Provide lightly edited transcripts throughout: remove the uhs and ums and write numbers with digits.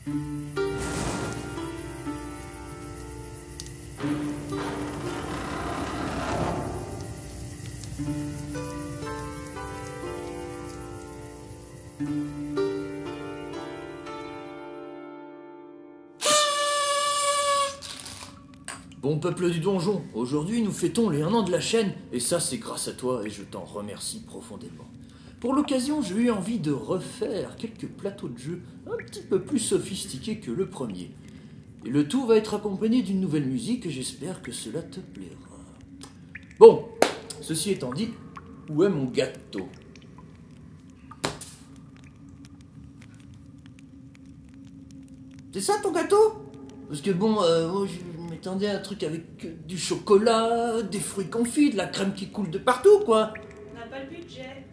Bon peuple du donjon, aujourd'hui nous fêtons les 1 an de la chaîne, et ça c'est grâce à toi et je t'en remercie profondément. Pour l'occasion, j'ai eu envie de refaire quelques plateaux de jeu un petit peu plus sophistiqués que le premier. Et le tout va être accompagné d'une nouvelle musique et j'espère que cela te plaira. Bon, ceci étant dit, où est mon gâteau ? C'est ça ton gâteau ? Parce que bon, moi je m'attendais à un truc avec du chocolat, des fruits confits, de la crème qui coule de partout, quoi. On n'a pas le budget.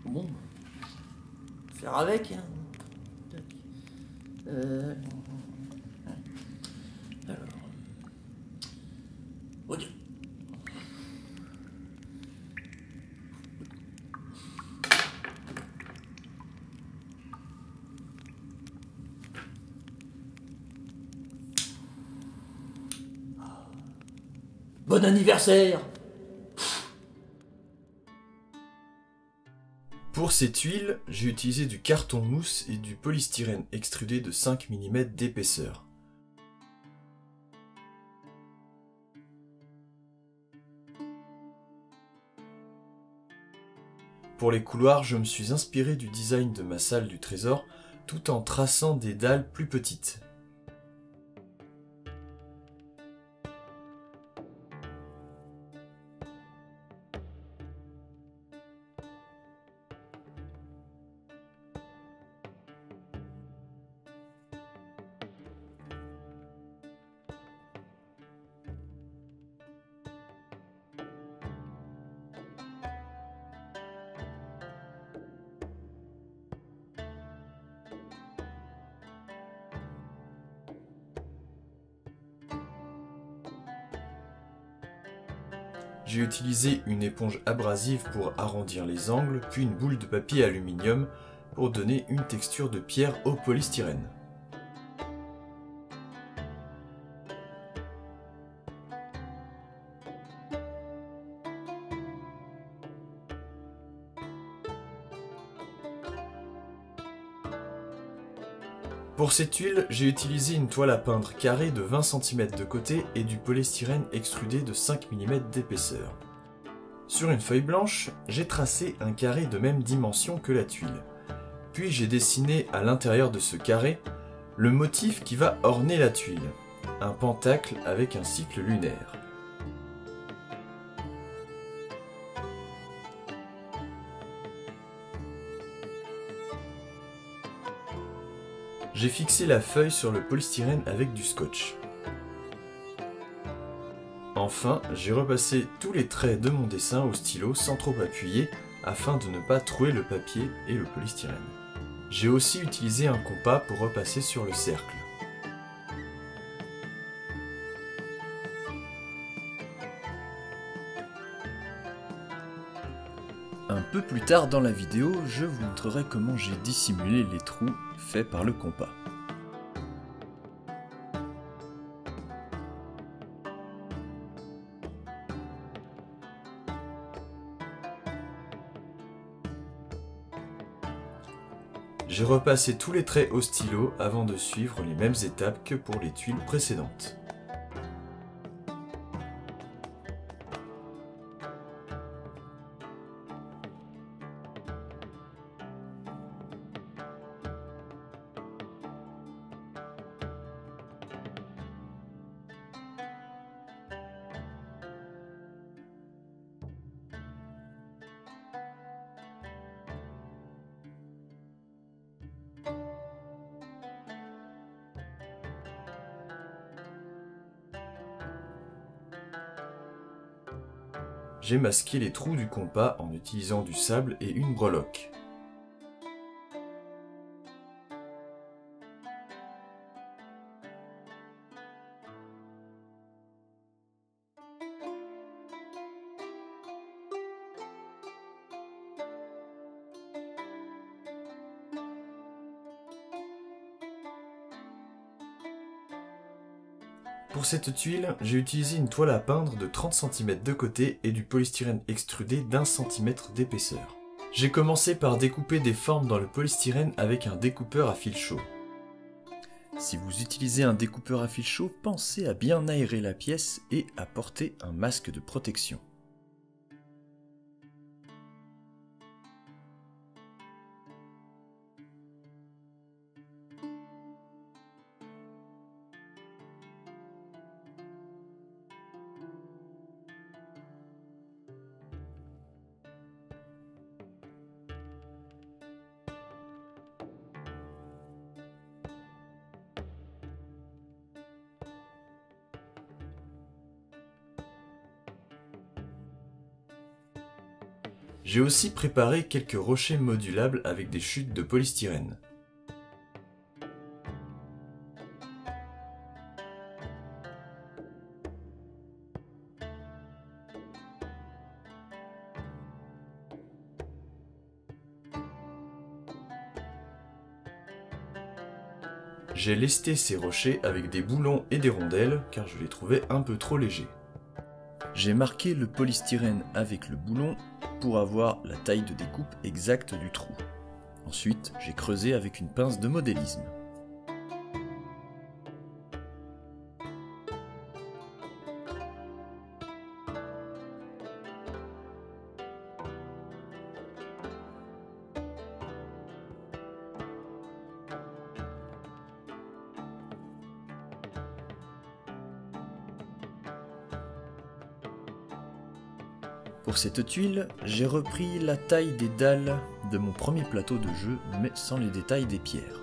Bon, faire avec, hein. Alors. Ok. Bon anniversaire! Pour ces tuiles, j'ai utilisé du carton mousse et du polystyrène extrudé de 5 mm d'épaisseur. Pour les couloirs, je me suis inspiré du design de ma salle du trésor tout en traçant des dalles plus petites. J'ai utilisé une éponge abrasive pour arrondir les angles, puis une boule de papier aluminium pour donner une texture de pierre au polystyrène. Pour ces tuiles, j'ai utilisé une toile à peindre carrée de 20 cm de côté et du polystyrène extrudé de 5 mm d'épaisseur. Sur une feuille blanche, j'ai tracé un carré de même dimension que la tuile. Puis j'ai dessiné à l'intérieur de ce carré le motif qui va orner la tuile, un pentacle avec un cycle lunaire. J'ai fixé la feuille sur le polystyrène avec du scotch. Enfin, j'ai repassé tous les traits de mon dessin au stylo sans trop appuyer afin de ne pas trouer le papier et le polystyrène. J'ai aussi utilisé un compas pour repasser sur le cercle. Un peu plus tard dans la vidéo, je vous montrerai comment j'ai dissimulé les trous faits par le compas. J'ai repassé tous les traits au stylo avant de suivre les mêmes étapes que pour les tuiles précédentes. J'ai masqué les trous du compas en utilisant du sable et une breloque. Pour cette tuile, j'ai utilisé une toile à peindre de 30 cm de côté et du polystyrène extrudé d'1 cm d'épaisseur. J'ai commencé par découper des formes dans le polystyrène avec un découpeur à fil chaud. Si vous utilisez un découpeur à fil chaud, pensez à bien aérer la pièce et à porter un masque de protection. J'ai aussi préparé quelques rochers modulables avec des chutes de polystyrène. J'ai lesté ces rochers avec des boulons et des rondelles car je les trouvais un peu trop légers. J'ai marqué le polystyrène avec le boulon pour avoir la taille de découpe exacte du trou. Ensuite, j'ai creusé avec une pince de modélisme. Pour cette tuile, j'ai repris la taille des dalles de mon premier plateau de jeu, mais sans les détails des pierres.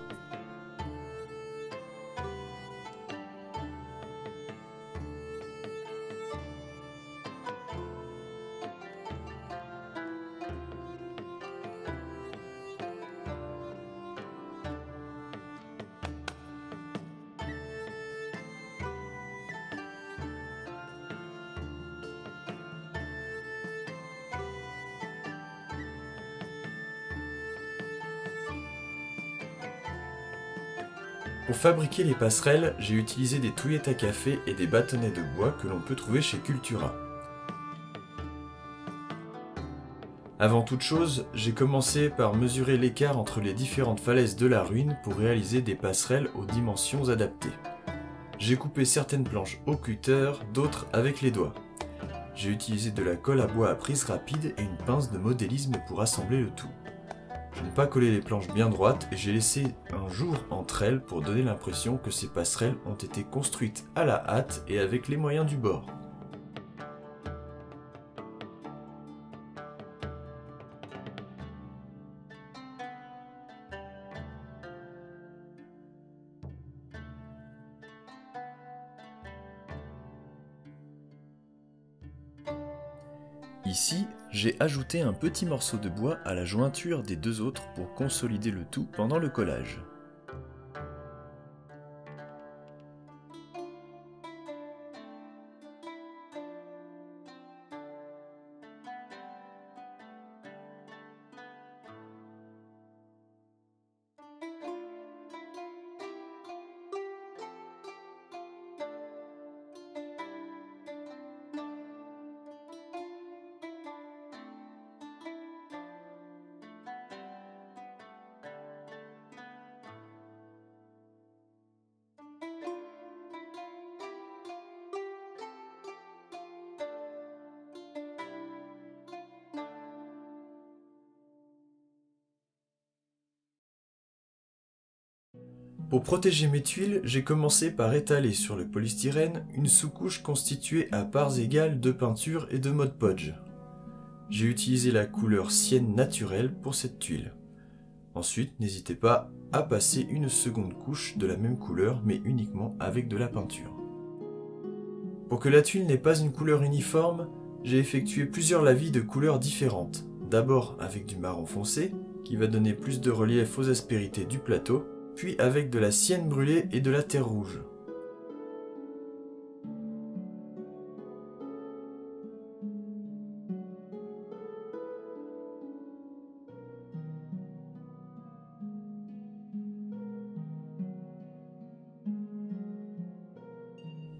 Pour fabriquer les passerelles, j'ai utilisé des touillettes à café et des bâtonnets de bois que l'on peut trouver chez Cultura. Avant toute chose, j'ai commencé par mesurer l'écart entre les différentes falaises de la ruine pour réaliser des passerelles aux dimensions adaptées. J'ai coupé certaines planches au cutter, d'autres avec les doigts. J'ai utilisé de la colle à bois à prise rapide et une pince de modélisme pour assembler le tout. Je n'ai pas collé les planches bien droites et j'ai laissé un jour entre elles pour donner l'impression que ces passerelles ont été construites à la hâte et avec les moyens du bord. Ici, j'ai ajouté un petit morceau de bois à la jointure des deux autres pour consolider le tout pendant le collage. Pour protéger mes tuiles, j'ai commencé par étaler sur le polystyrène une sous-couche constituée à parts égales de peinture et de Mod Podge. J'ai utilisé la couleur sienne naturelle pour cette tuile. Ensuite, n'hésitez pas à passer une seconde couche de la même couleur, mais uniquement avec de la peinture. Pour que la tuile n'ait pas une couleur uniforme, j'ai effectué plusieurs lavis de couleurs différentes. D'abord avec du marron foncé, qui va donner plus de relief aux aspérités du plateau, puis avec de la sienne brûlée et de la terre rouge.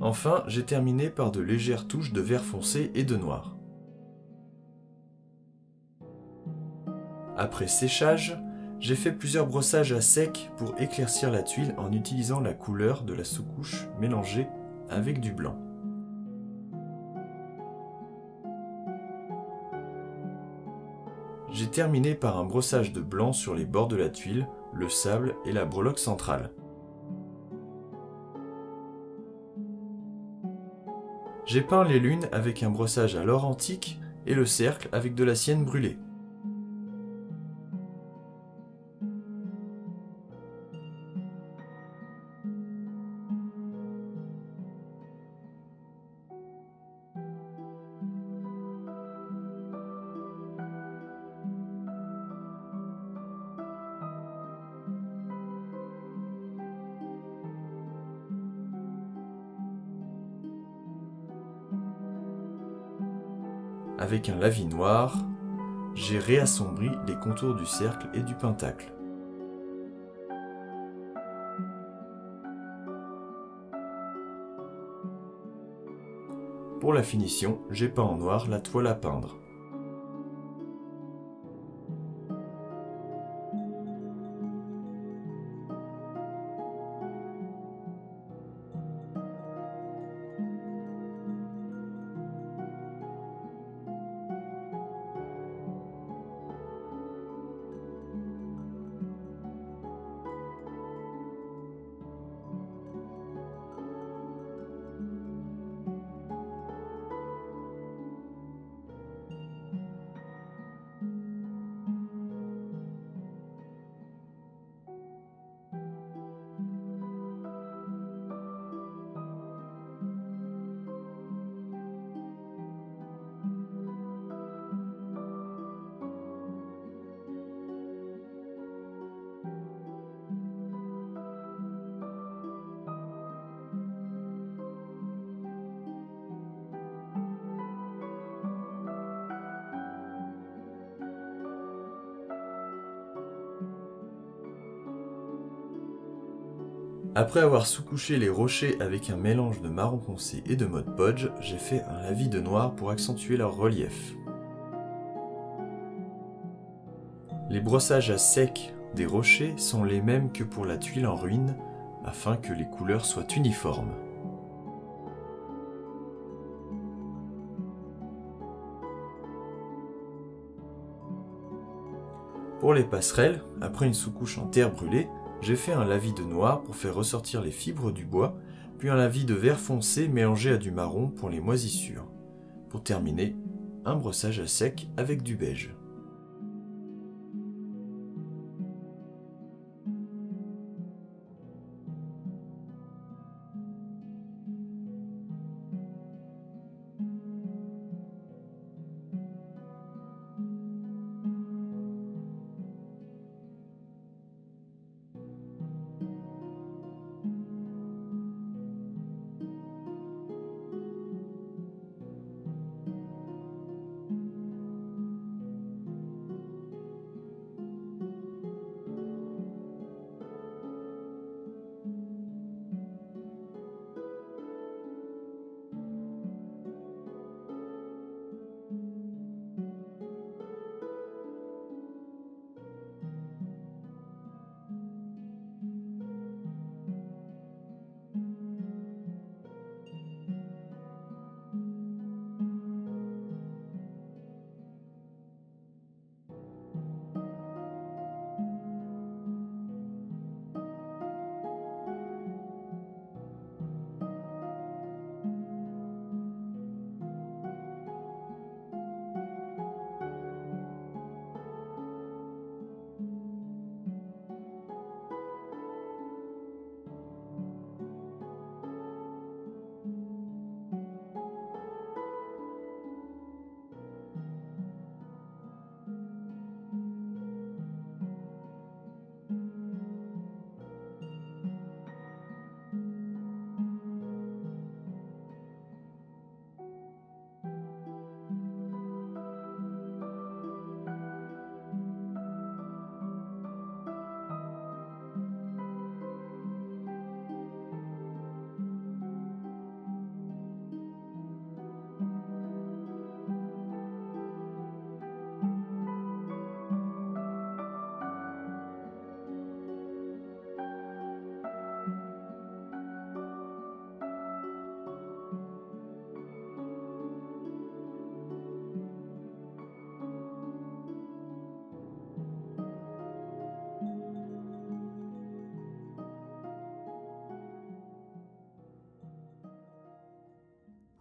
Enfin, j'ai terminé par de légères touches de vert foncé et de noir. Après séchage, j'ai fait plusieurs brossages à sec pour éclaircir la tuile en utilisant la couleur de la sous-couche mélangée avec du blanc. J'ai terminé par un brossage de blanc sur les bords de la tuile, le sable et la breloque centrale. J'ai peint les lunes avec un brossage à l'or antique et le cercle avec de la sienne brûlée. Avec un lavis noir, j'ai réassombri les contours du cercle et du pentacle. Pour la finition, j'ai peint en noir la toile à peindre. Après avoir sous-couché les rochers avec un mélange de marron foncé et de Mod Podge, j'ai fait un lavis de noir pour accentuer leur relief. Les brossages à sec des rochers sont les mêmes que pour la tuile en ruine, afin que les couleurs soient uniformes. Pour les passerelles, après une sous-couche en terre brûlée, j'ai fait un lavis de noir pour faire ressortir les fibres du bois, puis un lavis de vert foncé mélangé à du marron pour les moisissures. Pour terminer, un brossage à sec avec du beige.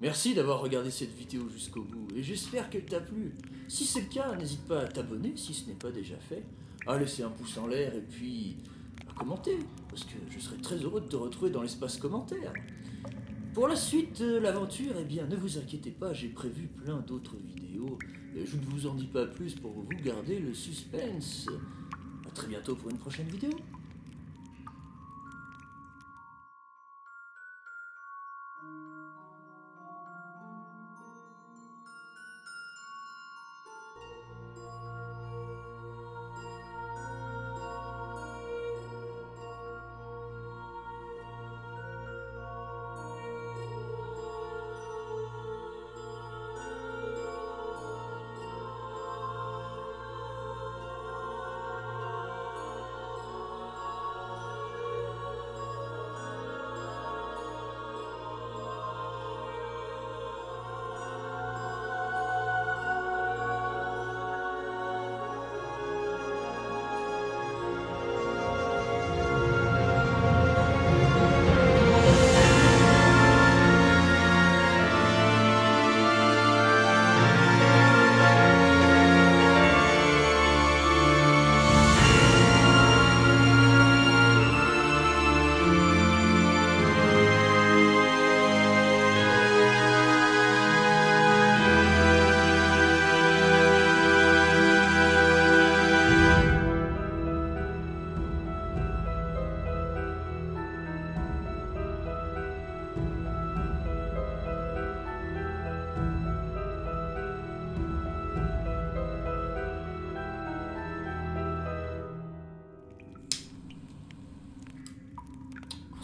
Merci d'avoir regardé cette vidéo jusqu'au bout, et j'espère qu'elle t'a plu. Si c'est le cas, n'hésite pas à t'abonner si ce n'est pas déjà fait, à laisser un pouce en l'air et puis à commenter, parce que je serai très heureux de te retrouver dans l'espace commentaire. Pour la suite de l'aventure, eh bien ne vous inquiétez pas, j'ai prévu plein d'autres vidéos, et je ne vous en dis pas plus pour vous garder le suspense. A très bientôt pour une prochaine vidéo.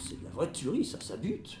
C'est de la vraie tuerie, ça bute.